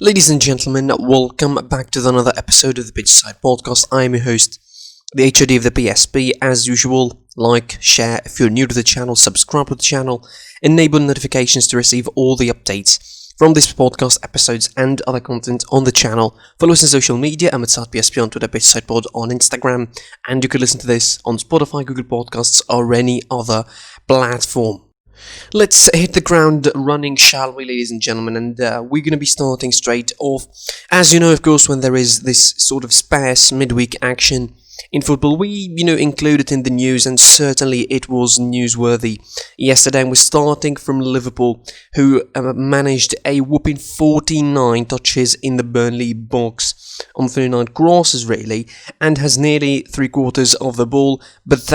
Ladies and gentlemen, welcome back to another episode of the Pitchside Podcast. I am your host, the HOD of the PSP. As usual, like, share. If you're new to the channel, subscribe to the channel. Enable notifications to receive all the updates from this podcast episodes and other content on the channel. Follow us on social media. I'm at PSP on Twitter, Pitchside Pod on Instagram. And you can listen to this on Spotify, Google Podcasts, or any other platform. Let's hit the ground running, shall we, ladies and gentlemen, and we're going to be starting straight off. As you know, of course, when there is this sort of sparse midweek action in football, we, include it in the news, and certainly it was newsworthy yesterday. And we're starting from Liverpool, who managed a whopping 49 touches in the Burnley box on 39 crosses, really, and has nearly 3/4 of the ball. But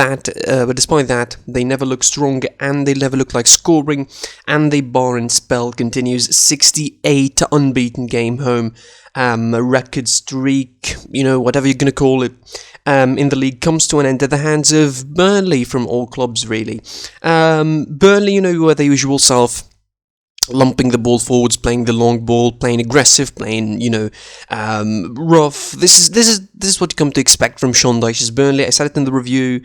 despite that, they never look strong, and they never look like scoring. And the Bayern spell continues. 68 unbeaten game home, record streak, whatever you're gonna call it. In the league comes to an end at the hands of Burnley from all clubs, really. Burnley, were their usual self, lumping the ball forwards, playing the long ball, playing aggressive, playing, rough. This is what you come to expect from Sean Dyche's Burnley. I said it in the review.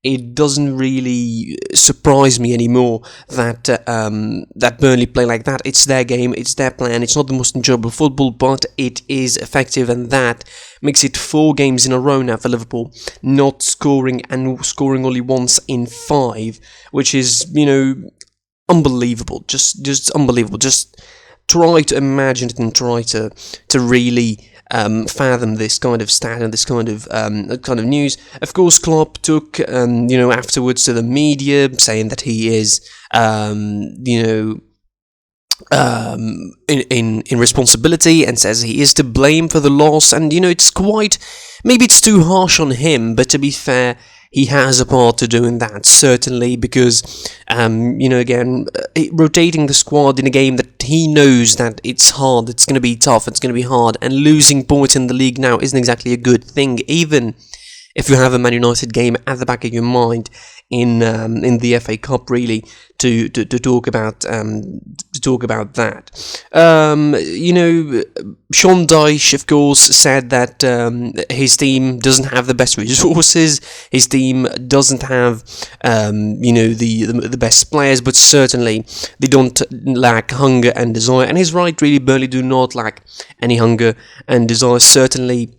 It doesn't really surprise me anymore that that Burnley play like that. It's their game, it's their plan. It's not the most enjoyable football, but it is effective, and that makes it 4 games in a row now for Liverpool, not scoring, and scoring only once in 5, which is, unbelievable. Just unbelievable. Just try to imagine it and try to really fathom this kind of stat and this kind of news. Of course, Klopp took afterwards to the media, saying that he is in responsibility, and says he is to blame for the loss. And it's quite, maybe it's too harsh on him, but to be fair, he has a part to do in that, certainly, because, rotating the squad in a game that he knows that it's hard, it's going to be tough, it's going to be hard, and losing points in the league now isn't exactly a good thing, even if you have a Man United game at the back of your mind in the FA Cup, really, to talk about that. Sean Dyche, of course, said that his team doesn't have the best resources, his team doesn't have the best players, but certainly they don't lack hunger and desire. And he's right, really. Burnley do not lack any hunger and desire. Certainly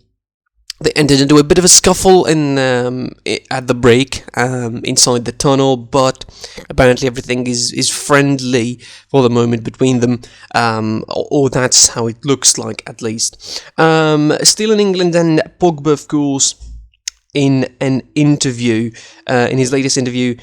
they entered into a bit of a scuffle at the break inside the tunnel, but apparently everything is friendly for the moment between them, or that's how it looks like, at least. Still in England, and Pogba, of course, in an interview, in his latest interview,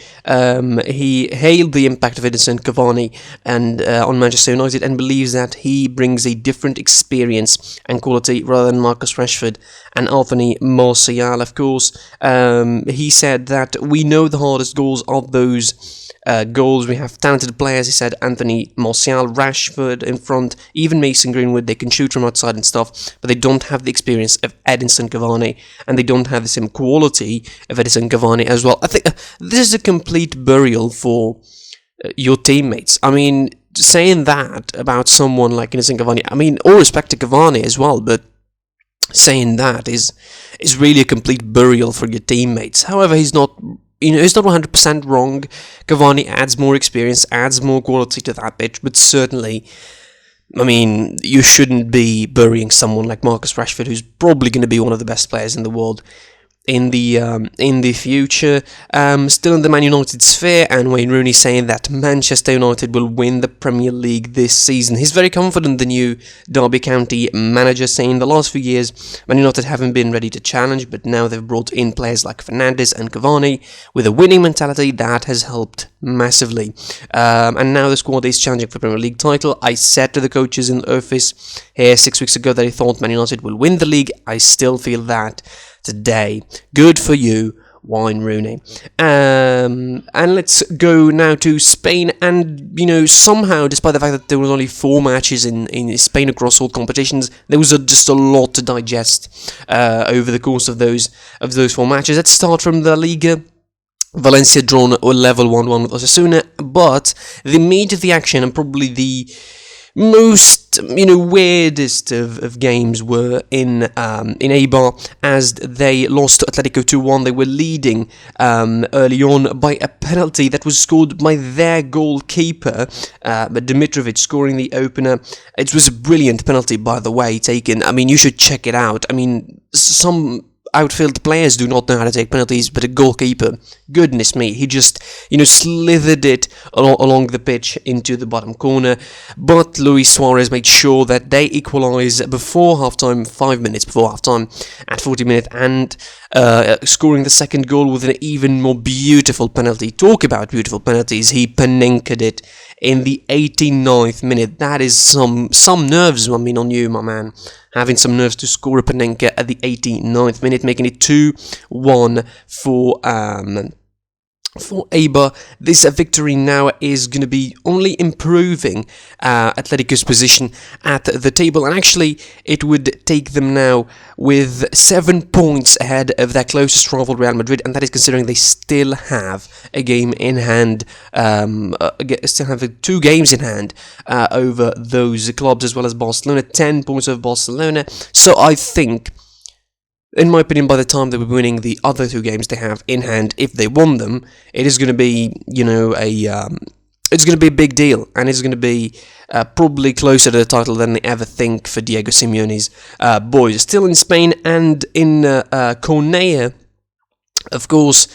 he hailed the impact of Edinson Cavani on Manchester United, and believes that he brings a different experience and quality rather than Marcus Rashford and Anthony Martial. Of course, he said that we know the hardest goals of those goals. We have talented players, he said. Anthony Martial, Rashford in front, even Mason Greenwood, they can shoot from outside and stuff, but they don't have the experience of Edinson Cavani, and they don't have the same quality of Edinson Cavani as well. I think this is a complete burial for your teammates. I mean, saying that about someone like Edinson Cavani, I mean, all respect to Cavani as well, but saying that is really a complete burial for your teammates. However, he's not 100% wrong. Cavani adds more experience, adds more quality to that pitch, but certainly, I mean, you shouldn't be burying someone like Marcus Rashford, who's probably going to be one of the best players in the world in the future. Still in the Man United sphere, and Wayne Rooney saying that Manchester United will win the Premier League this season. He's very confident, the new Derby County manager, saying the last few years Man United haven't been ready to challenge, but now they've brought in players like Fernandes and Cavani with a winning mentality that has helped massively. And now the squad is challenging for the Premier League title. I said to the coaches in the office here 6 weeks ago that I thought Man United will win the league. I still feel that today. Good for you, Wayne Rooney. And let's go now to Spain. And, somehow, despite the fact that there was only 4 matches in Spain across all competitions, there was just a lot to digest over the course of those 4 matches. Let's start from the Laliga. Valencia drawn or level 1-1 with Osasuna, but the meat of the action, and probably the most weirdest of games were in Eibar, as they lost to Atletico 2-1. They were leading early on by a penalty that was scored by their goalkeeper, Dimitrovic, scoring the opener. It was a brilliant penalty, by the way, taken. I mean, you should check it out. I mean, some outfield players do not know how to take penalties, but a goalkeeper, goodness me, he just, slithered it along the pitch into the bottom corner. But Luis Suarez made sure that they equalised before halftime, 5 minutes before halftime, at 40 minutes, and scoring the second goal with an even more beautiful penalty. Talk about beautiful penalties. He Panenka-ed it in the 89th minute. That is some nerves, on you, my man. Having some nerves to score a Panenka at the 89th minute, making it 2-1 for Eibar. This victory now is going to be only improving Atletico's position at the table, and actually it would take them now with 7 points ahead of their closest rival Real Madrid, and that is considering they still have a game in hand, still have 2 games in hand over those clubs, as well as Barcelona, 10 points over Barcelona. So I think, in my opinion, by the time they were winning the other 2 games they have in hand, if they won them, it is going to be, it's going to be a big deal, and it's going to be probably closer to the title than they ever think for Diego Simeone's boys. Still in Spain and in Cornellà, of course,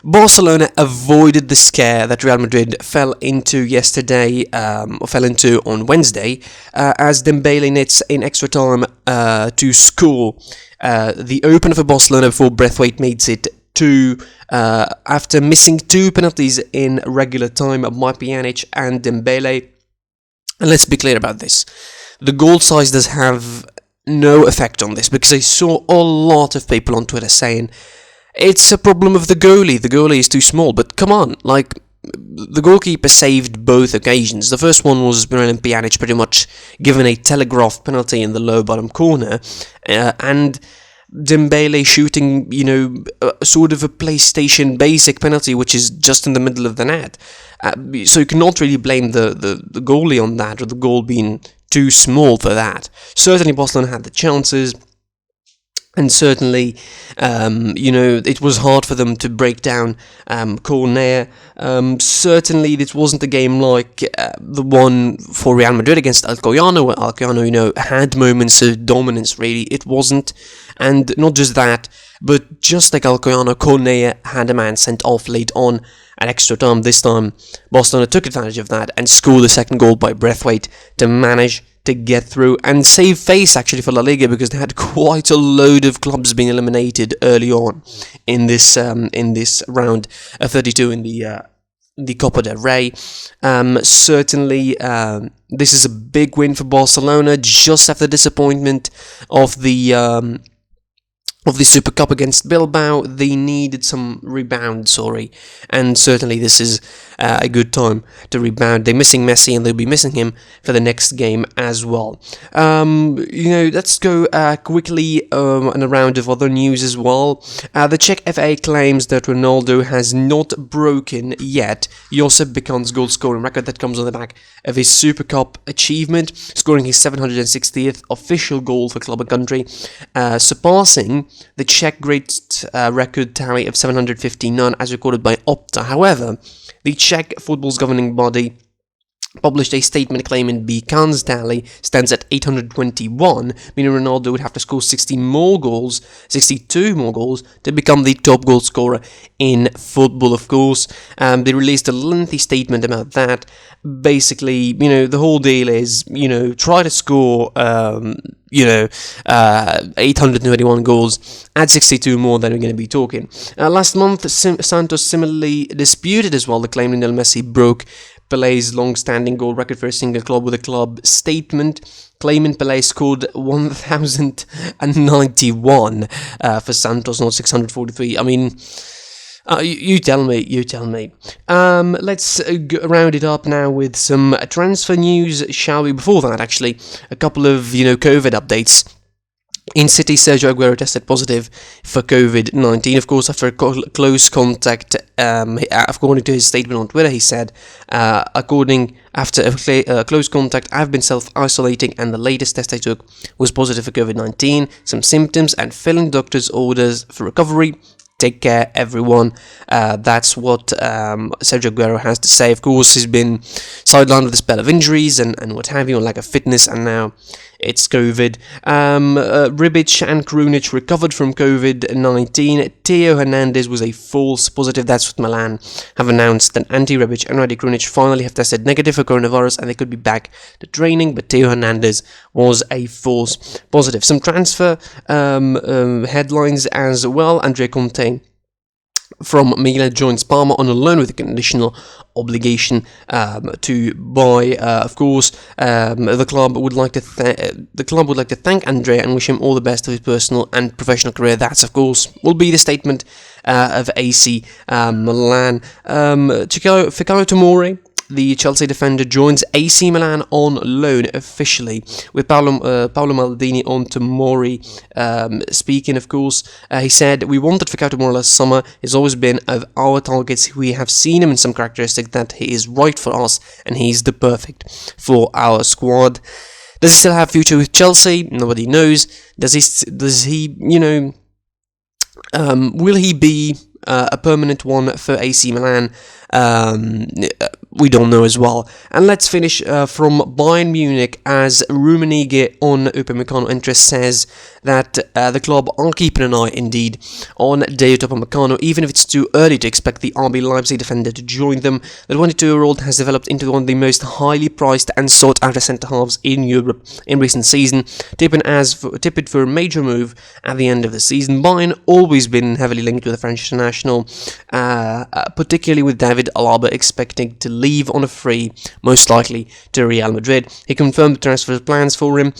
Barcelona avoided the scare that Real Madrid fell into yesterday, or fell into on Wednesday, as Dembele nets in extra time to score the opener for Barcelona before Braithwaite makes it 2, after missing 2 penalties in regular time by Pjanic and Dembele. And let's be clear about this. The goal size does have no effect on this, because I saw a lot of people on Twitter saying it's a problem of the goalie is too small. But come on, the goalkeeper saved both occasions. The first one was Miralem Pjanic pretty much given a telegraphed penalty in the low bottom corner, and Dembele shooting, sort of a PlayStation basic penalty, which is just in the middle of the net. So you cannot really blame the goalie on that, or the goal being too small for that. Certainly Barcelona had the chances, and certainly, it was hard for them to break down Cornellà. Certainly, this wasn't a game like the one for Real Madrid against Alcoyano, where Alcoyano, had moments of dominance, really. It wasn't. And not just that, but just like Alcoyano, Cornellà had a man sent off late on at extra time. This time, Barcelona took advantage of that and scored the second goal by Braithwaite to manage to get through and save face actually for Laliga, because they had quite a load of clubs being eliminated early on in this round of 32 in the Copa del Rey. Certainly, this is a big win for Barcelona, just after the disappointment of the Super Cup against Bilbao. They needed some rebound, and certainly this is a good time to rebound. They're missing Messi, and they'll be missing him for the next game as well. Let's go quickly on a round of other news as well. The Czech FA claims that Ronaldo has not broken yet Josip Bikan's goal-scoring record that comes on the back of his Super Cup achievement, scoring his 760th official goal for club and country, surpassing the Czech great record tally of 759 as recorded by Opta. However, the Czech football's governing body published a statement claiming Bikan's tally stands at 821, meaning Ronaldo would have to score 62 more goals to become the top goal scorer in football, of course. They released a lengthy statement about that. Basically, the whole deal is, try to score 821 goals, add 62 more, then we're going to be talking. Last month, Santos similarly disputed as well the claim Lionel Messi broke Pelé's long-standing goal record for a single club with a club statement claiming Pelé scored 1,091 for Santos, not 643. I mean, you tell me. Let's round it up now with some transfer news, shall we? Before that, actually, a couple of, COVID updates. In City, Sergio Aguero tested positive for COVID-19, of course, after a close contact. According to his statement on Twitter, he said, after a close contact, I've been self-isolating, and the latest test I took was positive for COVID-19. Some symptoms and filling doctor's orders for recovery. Take care, everyone. That's what Sergio Aguero has to say. Of course, he's been sidelined with a spell of injuries and what have you, on lack of fitness, and now it's COVID. Ribic and Krunic recovered from COVID-19. Theo Hernandez was a false positive. That's what Milan have announced. That Ante Ribic and Radi Krunic finally have tested negative for coronavirus, and they could be back to training, but Theo Hernandez was a false positive. Some transfer headlines as well. Andrea Conte from Milan joins Parma on a loan with a conditional obligation to buy. Of course, the club would like to thank Andrea and wish him all the best of his personal and professional career. That's, of course, will be the statement of AC Milan. Fikayo Tomori, the Chelsea defender, joins AC Milan on loan officially, with Paolo Maldini on Tomori speaking, of course. He said, "We wanted Fikayo Tomori last summer. He's always been of our targets. We have seen him in some characteristics that he is right for us, and he's the perfect for our squad." Does he still have a future with Chelsea? Nobody knows. Does he, will he be a permanent one for AC Milan? We don't know as well. And let's finish from Bayern Munich, as Rummenigge on Upamecano interest says that the club are keeping an eye indeed on Dayot Upamecano, even if it's too early to expect the RB Leipzig defender to join them. The 22-year-old has developed into one of the most highly priced and sought after centre-halves in Europe in recent season, tipped for a major move at the end of the season. Bayern always been heavily linked with the French international, particularly with David Alaba expecting to leave on a free, most likely to Real Madrid. He confirmed the transfer plans for him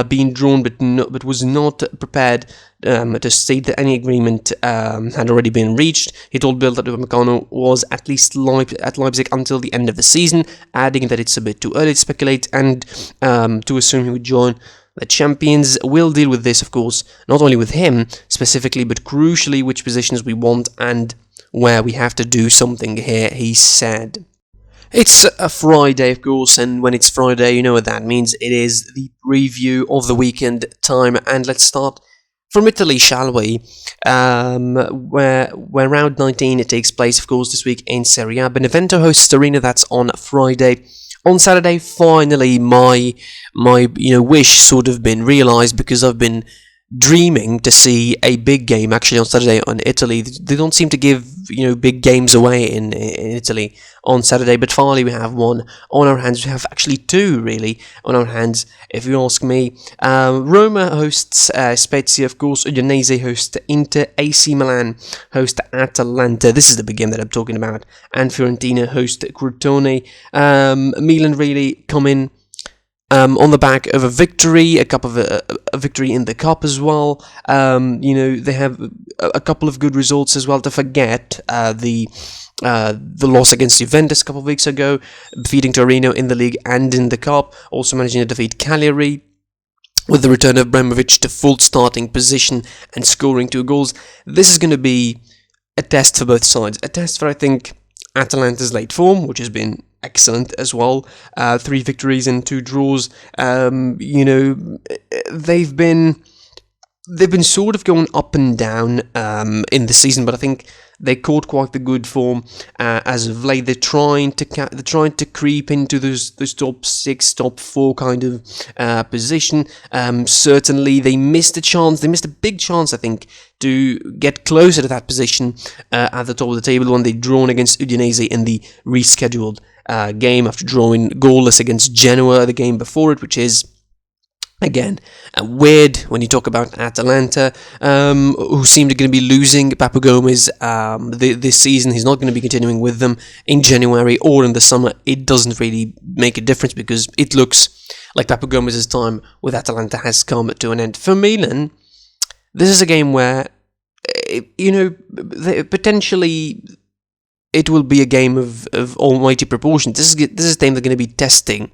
being drawn, but was not prepared to state that any agreement had already been reached. He told Bill that Upamecano was at least at Leipzig until the end of the season, adding that it's a bit too early to speculate and to assume he would join. The champions will deal with this, of course, not only with him specifically, but crucially which positions we want and where we have to do something here, he said. It's a Friday, of course, and when it's Friday, you know what that means. It is the preview of the weekend time, and let's start from Italy, shall we? Where round 19 it takes place, of course, this week in Serie A. Benevento hosts Torino. That's on Friday. On Saturday, finally, my wish sort of been realised, because I've been dreaming to see a big game actually on Saturday on Italy. They don't seem to give big games away in Italy on Saturday, but finally we have one on our hands. We have actually two really on our hands, if you ask me. Roma hosts Spezia, of course. Udinese hosts Inter. AC Milan host Atalanta. This is the big game that I'm talking about. And Fiorentina host Crotone. Milan really come in on the back of a victory, a victory in the cup as well. They have a couple of good results as well. To forget the loss against Juventus a couple of weeks ago, defeating Torino in the league and in the cup. Also managing to defeat Cagliari, with the return of Bremovic to full starting position and scoring 2 goals. This is going to be a test for both sides. A test for, I think, Atalanta's late form, which has been excellent as well. 3 victories and 2 draws. They've been sort of going up and down in the season, but I think they caught quite the good form as of late. They're trying to creep into those top 6, top 4 kind of position. Certainly, they missed a chance. They missed a big chance, I think, to get closer to that position at the top of the table when they'd drawn against Udinese in the rescheduled game after drawing goalless against Genoa the game before it, which is, again, weird when you talk about Atalanta, who seem to going to be losing Papu Gomez this season. He's not going to be continuing with them in January or in the summer. It doesn't really make a difference, because it looks like Papu Gomez's time with Atalanta has come to an end. For Milan, this is a game where, potentially it will be a game of almighty proportions. This is a game they're going to be testing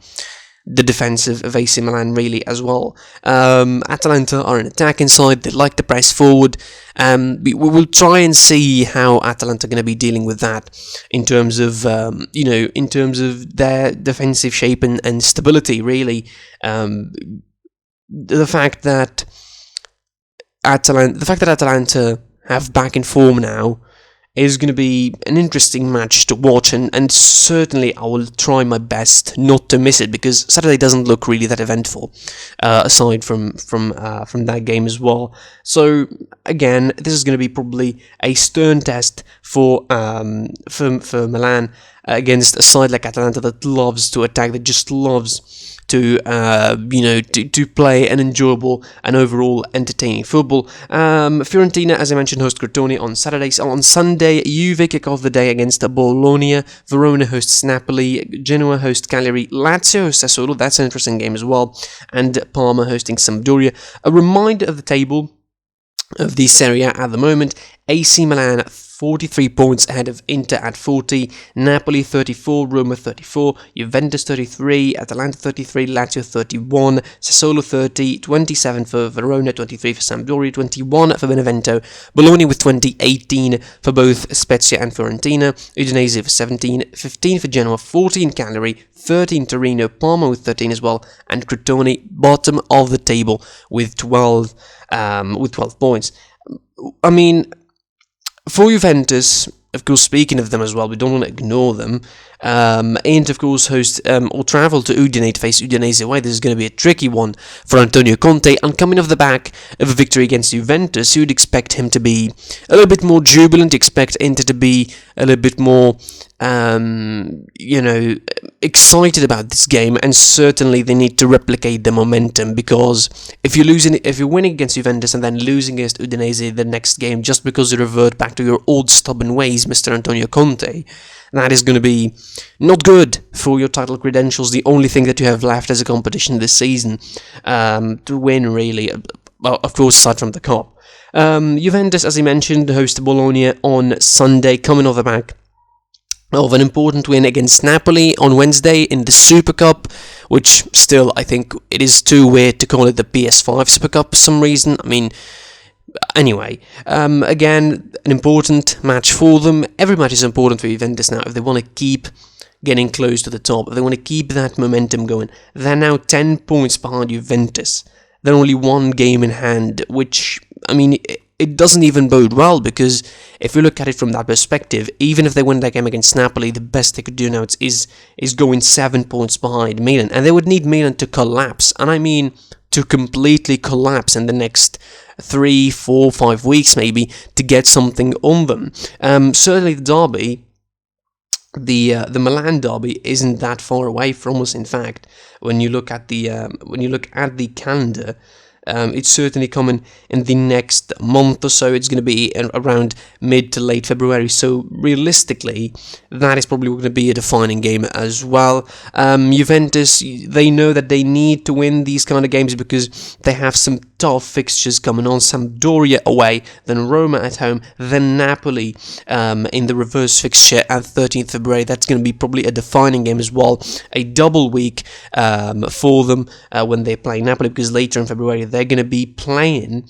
the defensive of AC Milan really as well. Atalanta are an attacking side. They like to press forward. We will try and see how Atalanta are going to be dealing with that in terms of in terms of their defensive shape and stability. Really, the fact that Atalanta have back in form now is going to be an interesting match to watch, and certainly I will try my best not to miss it, because Saturday doesn't look really that eventful, aside from that game as well. So again, this is going to be probably a stern test for Milan against a side like Atalanta that loves to attack, that just loves to play an enjoyable and overall entertaining football. Fiorentina, as I mentioned, host Crotone on Saturdays. On Sunday, Juve kick off the day against Bologna. Verona hosts Napoli. Genoa host Cagliari. Lazio hosts Sassuolo. That's an interesting game as well. And Parma hosting Sampdoria. A reminder of the table of the Serie A at the moment. AC Milan 43 points ahead of Inter at 40, Napoli 34, Roma 34, Juventus 33, Atalanta 33, Lazio 31, Sassuolo 30, 27 for Verona, 23 for Sampdoria, 21 for Benevento, Bologna with 20, 18 for both Spezia and Fiorentina, Udinese for 17, 15 for Genoa, 14 Cagliari, 13 Torino, Parma with 13 as well, and Crotone bottom of the table with 12 points. I mean, for Juventus, of course, speaking of them as well, we don't want to ignore them. And of course, host or travel to Udine to face Udinese away. This is going to be a tricky one for Antonio Conte. And coming off the back of a victory against Juventus, you'd expect him to be a little bit more jubilant. Expect Inter to be a little bit more, excited about this game. And certainly, they need to replicate the momentum, because if you're winning against Juventus and then losing against Udinese the next game just because you revert back to your old stubborn ways, Mr. Antonio Conte, that is going to be not good for your title credentials. The only thing that you have left as a competition this season to win, really, well, of course, aside from the cup. Juventus, as I mentioned, host Bologna on Sunday, coming off the back of an important win against Napoli on Wednesday in the Super Cup, which still, I think, it is too weird to call it the PS5 Super Cup for some reason. I mean, anyway, again, an important match for them. Every match is important for Juventus now if they want to keep getting close to the top, if they want to keep that momentum going. They're now 10 points behind Juventus. They're only one game in hand, which, I mean, it doesn't even bode well, because if you look at it from that perspective, even if they win that game against Napoli, the best they could do now is going 7 points behind Milan, and they would need Milan to collapse, and I mean to completely collapse in the next 3, 4, 5 weeks maybe, to get something on them. Certainly the derby, the Milan derby, isn't that far away from us. In fact, when you look at the calendar, it's certainly coming in the next month or so. It's going to be around mid to late February. So realistically, that is probably going to be a defining game as well. Juventus, they know that they need to win these kind of games because they have some tough fixtures coming on. Sampdoria away, then Roma at home, then Napoli in the reverse fixture at 13th February. That's going to be probably a defining game as well. A double week for them when they play Napoli, because later in February they're going to be playing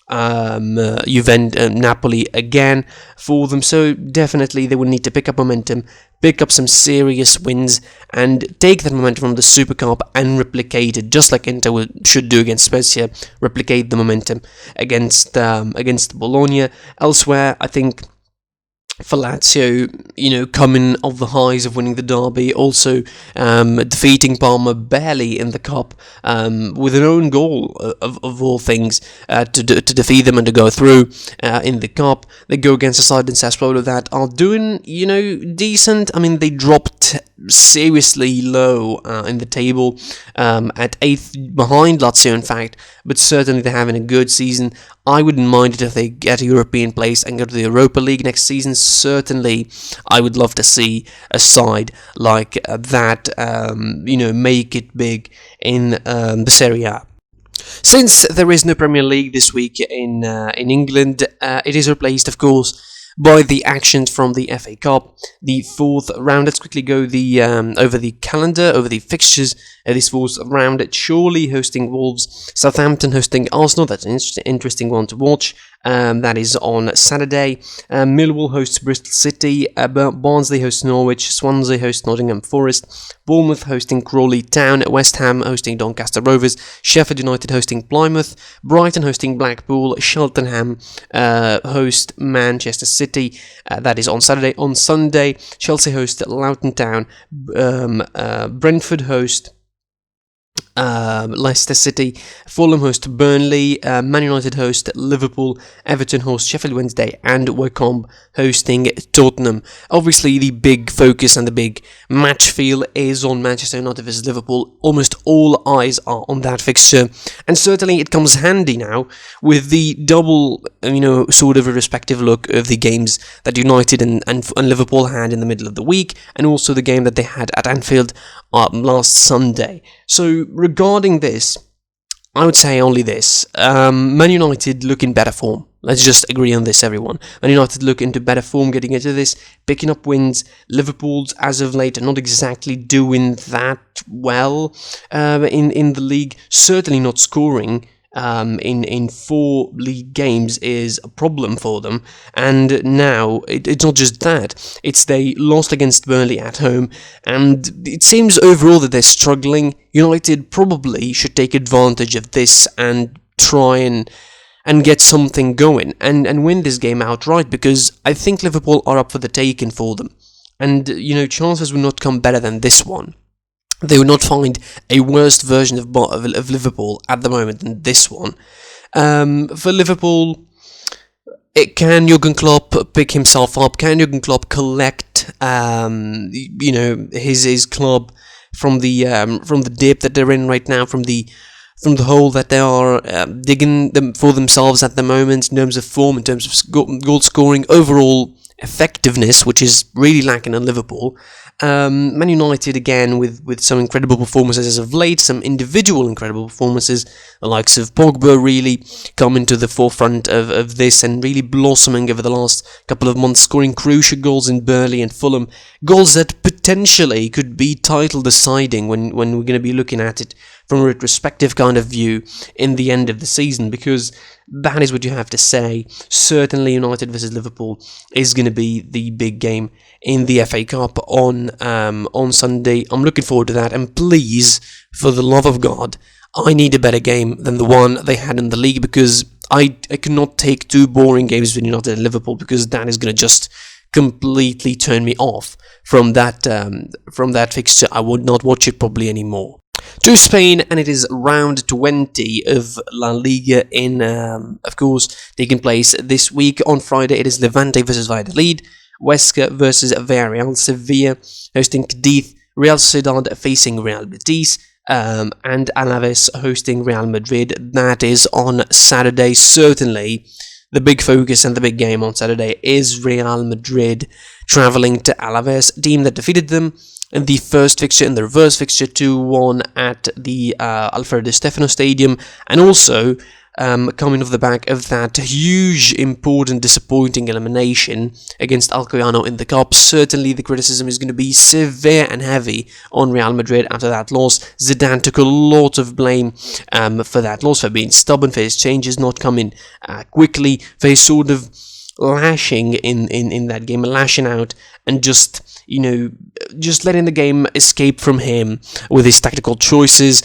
Napoli again for them. So definitely they will need to pick up momentum, pick up some serious wins, and take that momentum from the Super Cup and replicate it, just like Inter should do against Spezia. Replicate the momentum against Bologna. Elsewhere, I think for Lazio, coming off the highs of winning the derby, also defeating Parma barely in the cup, with an own goal of all things, to defeat them and to go through in the cup. They go against a side in Sassuolo that are doing, decent. I mean, they dropped seriously low in the table, at 8th behind Lazio, in fact, but certainly they're having a good season. I wouldn't mind it if they get a European place and go to the Europa League next season. Certainly, I would love to see a side like that, make it big in the Serie A. Since there is no Premier League this week in England, it is replaced, of course, by the actions from the FA Cup, the fourth round. Let's quickly go over the calendar, over the fixtures of this fourth round. Chorley hosting Wolves, Southampton hosting Arsenal. That's an interesting one to watch. That is on Saturday. Millwall hosts Bristol City, Barnsley hosts Norwich, Swansea hosts Nottingham Forest, Bournemouth hosting Crawley Town, West Ham hosting Doncaster Rovers, Sheffield United hosting Plymouth, Brighton hosting Blackpool, Cheltenham host Manchester City. That is on Saturday. On Sunday, Chelsea host Luton Town, Brentford host Leicester City, Fulham host Burnley, Man United host Liverpool, Everton host Sheffield Wednesday, and Wycombe hosting Tottenham. Obviously, the big focus and the big match feel is on Manchester United versus Liverpool. Almost all eyes are on that fixture, and certainly it comes handy now with the double, sort of a respective look of the games that United and Liverpool had in the middle of the week, and also the game that they had at Anfield last Sunday. So regarding this, I would say only this. Man United look in better form. Let's just agree on this, everyone. Man United look into better form getting into this, picking up wins. Liverpool's, as of late, are not exactly doing that well in the league. Certainly not scoring. In 4 league games is a problem for them, and now it's not just that, it's they lost against Burnley at home, and it seems overall that they're struggling. United probably should take advantage of this and try and get something going and win this game outright, because I think Liverpool are up for the taking for them, and chances will not come better than this one. They will not find a worse version of Liverpool at the moment than this one. For Liverpool, can Jurgen Klopp pick himself up? Can Jurgen Klopp collect, his club from the dip that they're in right now, from the hole that they are digging them for themselves at the moment in terms of form, in terms of goal scoring, overall effectiveness, which is really lacking in Liverpool. Man United, again, with some incredible performances as of late, some individual incredible performances, the likes of Pogba really coming to the forefront of this and really blossoming over the last couple of months, scoring crucial goals in Burnley and Fulham, goals that potentially could be title deciding when we're going to be looking at it from a retrospective kind of view in the end of the season, because that is what you have to say. Certainly United versus Liverpool is going to be the big game in the FA Cup on Sunday. I'm looking forward to that, and please, for the love of God, I need a better game than the one they had in the league, because I cannot take 2 boring games between United and Liverpool, because that is going to just completely turn me off from that fixture. I would not watch it probably anymore. To Spain, and it is round 20 of Laliga of course, taking place this week. On Friday, it is Levante versus Valladolid, Huesca versus Villarreal, Sevilla hosting Cadiz, Real Sociedad facing Real Betis, and Alaves hosting Real Madrid. That is on Saturday. Certainly, the big focus and the big game on Saturday is Real Madrid travelling to Alaves, a team that defeated them in the first fixture, in the reverse fixture, 2-1 at the Alfredo Di Stefano Stadium, and also coming off the back of that huge, important, disappointing elimination against Alcoyano in the Cup. Certainly the criticism is going to be severe and heavy on Real Madrid after that loss. Zidane took a lot of blame for that loss, for being stubborn, for his changes not coming quickly, for his sort of lashing in that game, lashing out, and just letting the game escape from him with his tactical choices,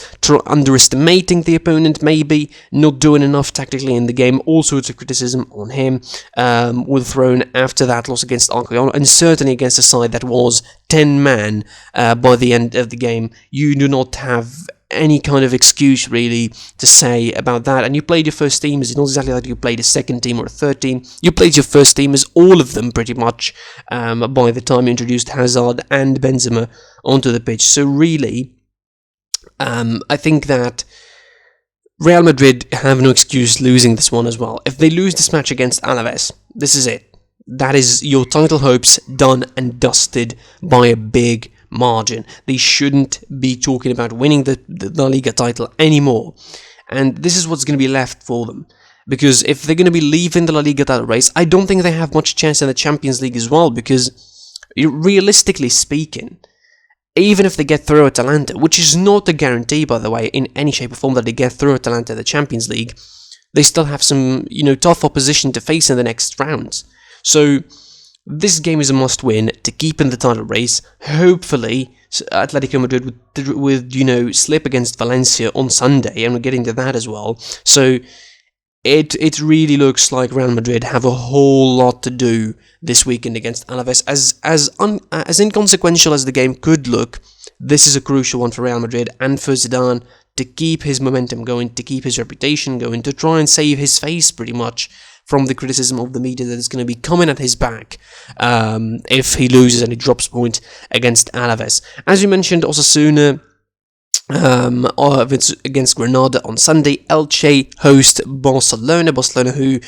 underestimating the opponent, maybe not doing enough tactically in the game. All sorts of criticism on him were thrown after that loss against Alcoyano, and certainly against a side that was 10-man by the end of the game. You do not have any kind of excuse really to say about that. And you played your first team, it's not exactly like you played a second team or a third team. You played your first team as all of them pretty much by the time you introduced Hazard and Benzema onto the pitch. So really, I think that Real Madrid have no excuse losing this one as well. If they lose this match against Alaves, this is it. That is your title hopes done and dusted by a big margin. They shouldn't be talking about winning the La Liga title anymore. And this is what's going to be left for them. Because if they're going to be leaving the Laliga title race, I don't think they have much chance in the Champions League as well, because realistically speaking, even if they get through Atalanta, which is not a guarantee, by the way, in any shape or form that they get through Atalanta in the Champions League, they still have some, tough opposition to face in the next rounds. So this game is a must-win to keep in the title race. Hopefully, Atletico Madrid would slip against Valencia on Sunday, and we're getting to that as well. So it really looks like Real Madrid have a whole lot to do this weekend against Alaves. As inconsequential as the game could look, this is a crucial one for Real Madrid and for Zidane to keep his momentum going, to keep his reputation going, to try and save his face pretty much from the criticism of the media that is going to be coming at his back if he loses and he drops point against Alaves. As you mentioned, Osasuna against Granada on Sunday. Elche host Barcelona. Barcelona, who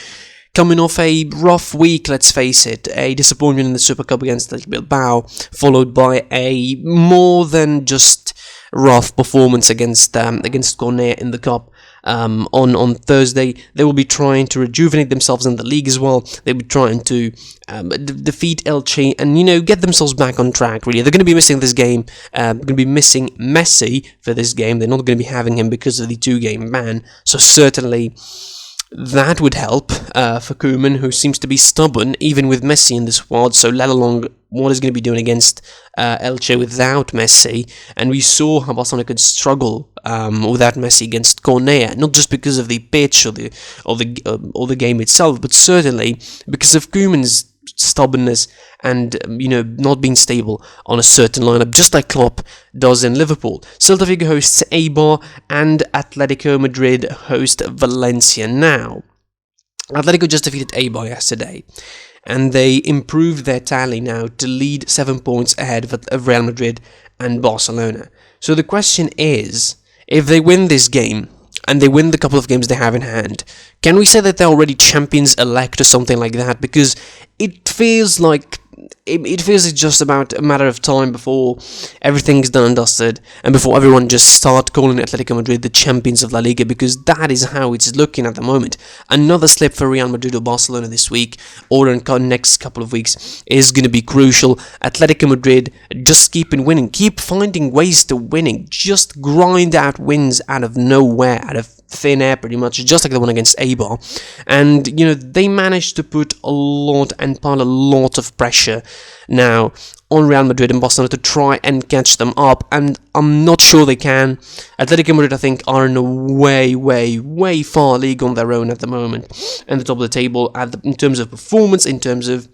coming off a rough week, let's face it, a disappointment in the Super Cup against Athletic Bilbao, followed by a more than just rough performance against Cornellà in the Cup. On Thursday, they will be trying to rejuvenate themselves in the league as well. They'll be trying to defeat Elche and, get themselves back on track, really. They're going to be missing this game. They're going to be missing Messi for this game. They're not going to be having him because of the 2-game ban. So certainly that would help for Koeman, who seems to be stubborn, even with Messi in the squad. So let alone what he's going to be doing against Elche without Messi. And we saw how Barcelona could struggle without Messi against Cornellà, not just because of the pitch or the game itself, but certainly because of Koeman's stubbornness and not being stable on a certain lineup, just like Klopp does in Liverpool. Celta Vigo hosts Eibar and Atletico Madrid host Valencia. Now, Atletico just defeated Eibar yesterday, and they improved their tally now to lead 7 points ahead of Real Madrid and Barcelona. So the question is, if they win this game, and they win the couple of games they have in hand, can we say that they're already champions-elect or something like that? Because it feels like it's just about a matter of time before everything's done and dusted, and before everyone just start calling Atletico Madrid the champions of La Liga, because that is how it's looking at the moment. Another slip for Real Madrid or Barcelona this week, or in the next couple of weeks, is going to be crucial. Atletico Madrid just keeping winning, keep finding ways to winning, just grind out wins out of nowhere, out of thin air pretty much, just like the one against Eibar. And they managed to put a lot and pile a lot of pressure now on Real Madrid and Barcelona to try and catch them up, and I'm not sure they can. Atletico Madrid, I think, are in a way far league on their own at the moment, and the top of the table in terms of performance, in terms of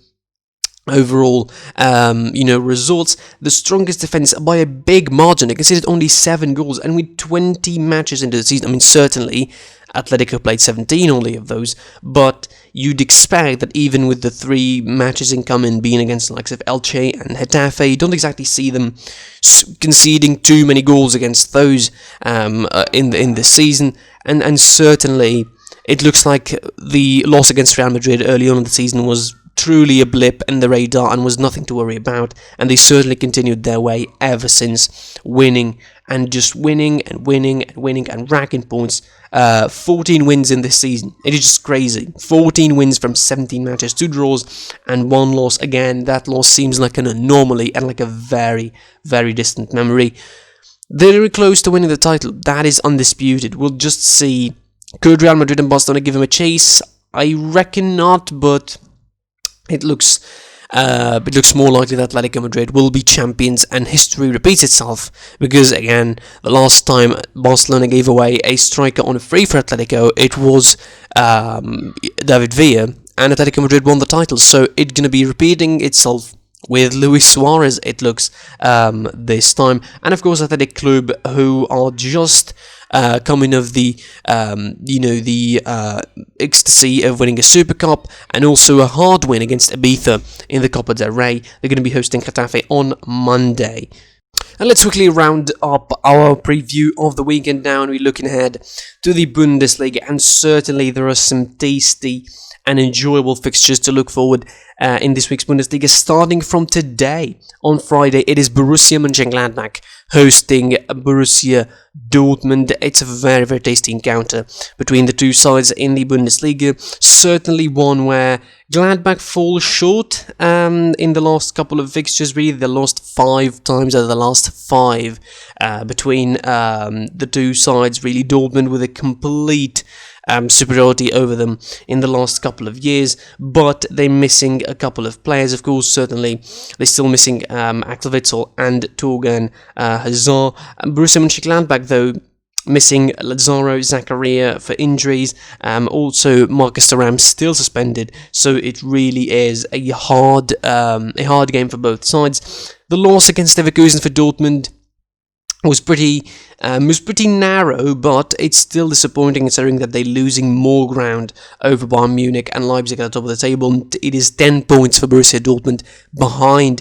overall, results. The strongest defense by a big margin. They conceded only 7 goals, and with 20 matches into the season. I mean, certainly Atletico played 17 only of those, but you'd expect that even with the 3 matches incoming being against the likes of Elche and Getafe, you don't exactly see them conceding too many goals against those in this season, and certainly it looks like the loss against Real Madrid early on in the season was truly a blip in the radar and was nothing to worry about, and they certainly continued their way ever since, winning and racking points. 14 wins in this season. It is just crazy. 14 wins from 17 matches, 2 draws and 1 loss. Again, that loss seems like an anomaly and like a very, very distant memory. They're very close to winning the title. That is undisputed. We'll just see. Could Real Madrid and Barcelona give him a chase? I reckon not, but it looks more likely that Atletico Madrid will be champions and history repeats itself, because again, the last time Barcelona gave away a striker on a free for Atletico, it was David Villa, and Atletico Madrid won the title. So it's going to be repeating itself with Luis Suarez, it looks, this time. And of course, Athletic Club, who are just coming of the ecstasy of winning a Super Cup and also a hard win against Ibiza in the Copa del Rey. They're going to be hosting Getafe on Monday. And let's quickly round up our preview of the weekend now, and we're looking ahead to the Bundesliga, and certainly there are some tasty and enjoyable fixtures to look forward in this week's Bundesliga. Starting from today, on Friday, it is Borussia Mönchengladbach hosting Borussia Dortmund. It's a very, very tasty encounter between the two sides in the Bundesliga. Certainly one where Gladbach falls short in the last couple of fixtures. Really, they lost 5 times out of the last 5 between the two sides. Really, Dortmund with a complete superiority over them in the last couple of years, but they're missing a couple of players, of course. Certainly, they're still missing Axel Witsel and Torgan Hazard. Borussia Mönchengladbach, though, missing Lazaro Zakaria for injuries. Also, Marcus Thuram still suspended, so it really is a hard game for both sides. The loss against Leverkusen for Dortmund was pretty narrow, but it's still disappointing considering that they're losing more ground over Bayern Munich and Leipzig at the top of the table. It is 10 points for Borussia Dortmund behind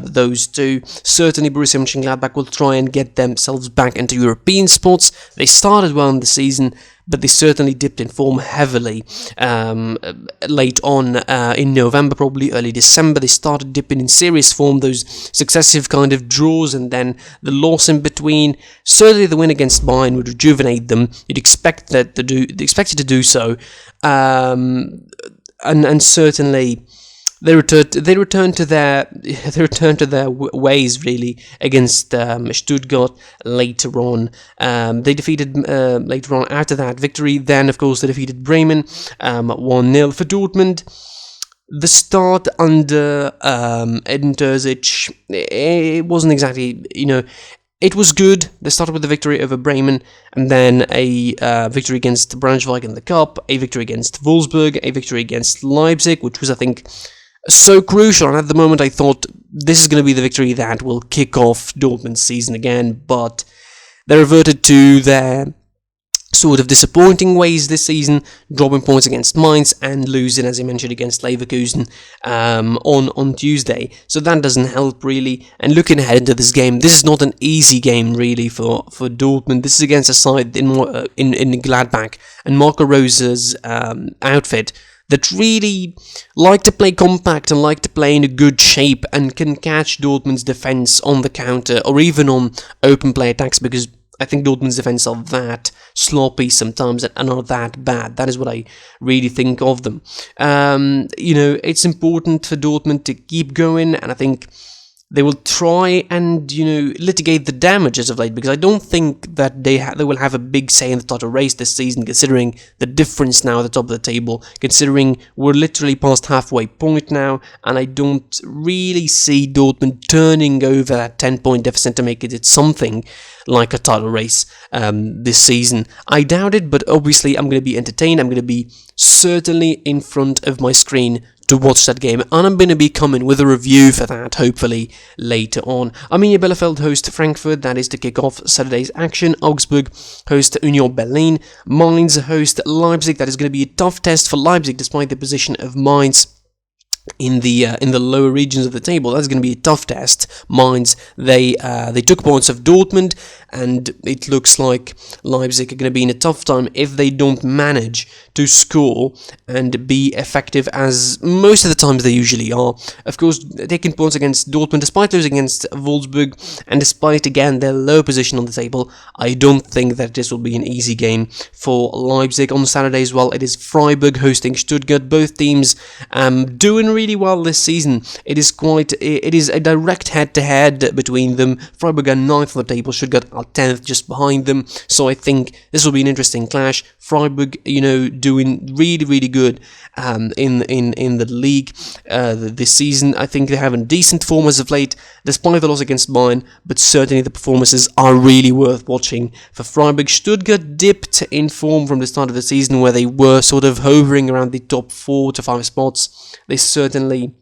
those two. Certainly, Borussia Mönchengladbach will try and get themselves back into European spots. They started well in the season, but they certainly dipped in form heavily late on in November, probably early December. They started dipping in serious form, those successive kind of draws and then the loss in between. Certainly the win against Bayern would rejuvenate them. You'd expect that they expected to do so. And certainly they returned to their ways really against Stuttgart later on. They defeated later on after that victory. Then of course they defeated Bremen 1-0 for Dortmund. The start under Edin Terzic, it wasn't exactly, it was good. They started with a victory over Bremen, and then a victory against Braunschweig in the Cup, a victory against Wolfsburg, a victory against Leipzig, which was, I think, so crucial. And at the moment, I thought this is going to be the victory that will kick off Dortmund's season again, but they reverted to their sort of disappointing ways this season, dropping points against Mainz and losing, as I mentioned, against Leverkusen on Tuesday. So that doesn't help really. And looking ahead into this game, this is not an easy game really for Dortmund. This is against a side in Gladbach and Marco Rosa's outfit that really like to play compact and like to play in a good shape and can catch Dortmund's defense on the counter or even on open play attacks, because I think Dortmund's defense are that sloppy sometimes and are that bad. That is what I really think of them. It's important for Dortmund to keep going, and I think they will try and, litigate the damage as of late, because I don't think that they will have a big say in the title race this season, considering the difference now at the top of the table, considering we're literally past halfway point now, and I don't really see Dortmund turning over that 10-point deficit to make it something like a title race this season. I doubt it, but obviously I'm going to be entertained. I'm going to be certainly in front of my screen to watch that game, and I'm going to be coming with a review for that, hopefully, later on. Arminia Bielefeld host Frankfurt, that is to kick off Saturday's action. Augsburg host Union Berlin. Mainz host Leipzig. That is going to be a tough test for Leipzig, despite the position of Mainz in the lower regions of the table. That's going to be a tough test. Mainz, they took points of Dortmund, and it looks like Leipzig are going to be in a tough time if they don't manage to score and be effective as most of the times they usually are. Of course, taking points against Dortmund, despite losing against Wolfsburg, and despite, again, their low position on the table, I don't think that this will be an easy game for Leipzig. On Saturday as well, it is Freiburg hosting Stuttgart. Both teams doing really well this season. It is a direct head-to-head between them. Freiburg are 9th on the table, Stuttgart are 10th, just behind them. So I think this will be an interesting clash. Freiburg, doing really, really good in the league this season. I think they have a decent form as of late, despite the loss against Bayern, but certainly the performances are really worth watching for Freiburg. Stuttgart dipped in form from the start of the season, where they were sort of hovering around the top 4 to 5 spots. They certainly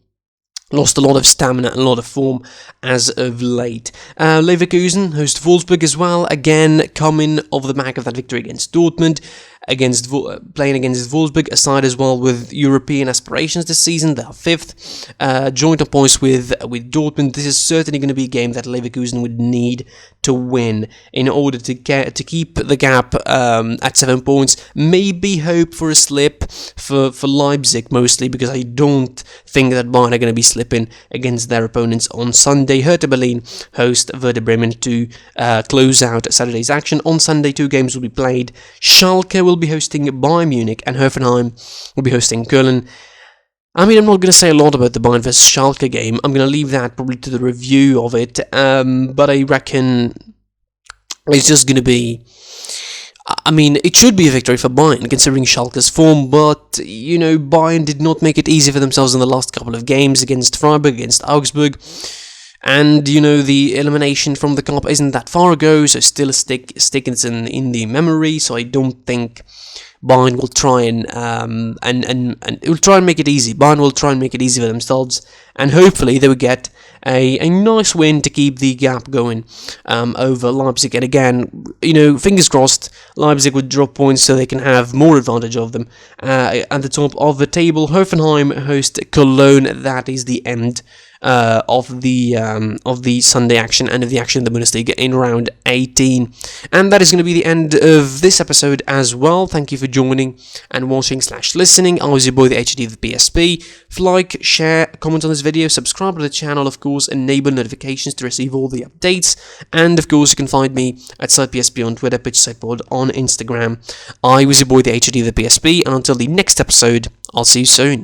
lost a lot of stamina and a lot of form as of late. Leverkusen host Wolfsburg as well, again coming off the back of that victory against Dortmund, playing against Wolfsburg, a side as well with European aspirations this season. They are 5th, joint on points with Dortmund. This is certainly going to be a game that Leverkusen would need to win in order to keep the gap at 7 points. Maybe hope for a slip for Leipzig, mostly because I don't think that Bayern are going to be slipping against their opponents on Sunday. Hertha Berlin host Werder Bremen to close out Saturday's action. On Sunday, 2 games will be played. Schalke will be hosting Bayern Munich, and Hoffenheim will be hosting Köln. I mean, I'm not going to say a lot about the Bayern vs Schalke game. I'm going to leave that probably to the review of it. But I reckon it's just going to be... I mean, it should be a victory for Bayern, considering Schalke's form, but, you know, Bayern did not make it easy for themselves in the last couple of games against Freiburg, against Augsburg, and, you know, the elimination from the cup isn't that far ago, so still sticks in the memory, so I don't think Bayern will try and it will try and make it easy. Bayern will try and make it easy for themselves, and hopefully they will get a nice win to keep the gap going over Leipzig. And again, you know, fingers crossed, Leipzig would drop points so they can have more advantage of them. At the top of the table, Hoffenheim host Cologne. That is the end of the Sunday action and of the action in the Bundesliga in round 18. And that is going to be the end of this episode as well. Thank you for joining and watching / listening. I was your boy, the HD of the PSP. Like, share, comment on this video, subscribe to the channel, of course, enable notifications to receive all the updates. And of course, you can find me at SeriePSP on Twitter, PitchSideboard on Instagram. I was your boy, the HD of the PSP, and until the next episode, I'll see you soon.